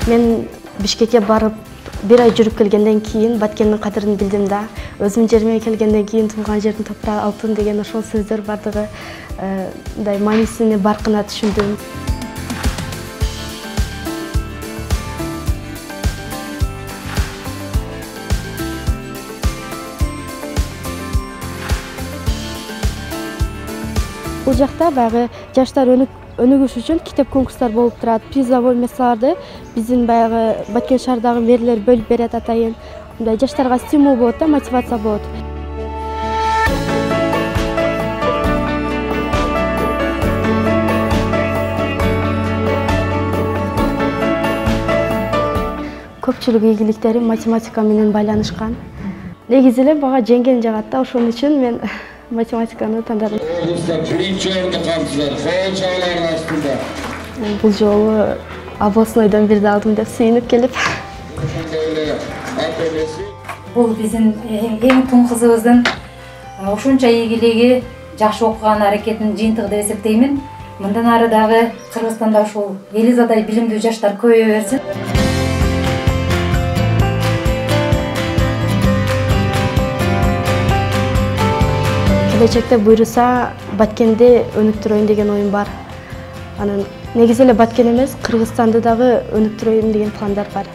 Мен Бишкекке барып, bir ай жүрүп келгенден кийин Баткендин кадырын билдим да. Өзүм жериме келгенден кийин туулган жердин топурагы алтын деген ошол сөздөр бардыгы мындай маанисини баркына түшүндүм. Бул жакта баягы жаштар өнүгүш үчүн китеп конкурстар болуп турат. Призовой месаларды биздин баягы Баткен шаарындагы мэрлер бөлүп берет атайын. Мындай жаштарга стимул болот да, мотивация болот. Көпчүлүк ийгиликтери математика менен байланышкан. Негизи эле мага жеңген жагат да, ошон үчүн мен математиканы тандадым. Бул жолу областнойдон бирди алдым деп сүйүнүп келип. Бул биздин эң тун кызыбыздын ушунча ийгилиги, жакшы окуган аракетинин жыйынтыгы деп эсептеймин. Мындан ары дагы Кыргызстанда ушул Элизадай билимдүү жаштар көбөйө берсин. Келечекте буйруса Баткенди өнүктүрөйүн деген оюм бар. Анан негизи эле Баткен эмес, Кыргызстанды дагы өнүктүрөйүн деген пландар бар.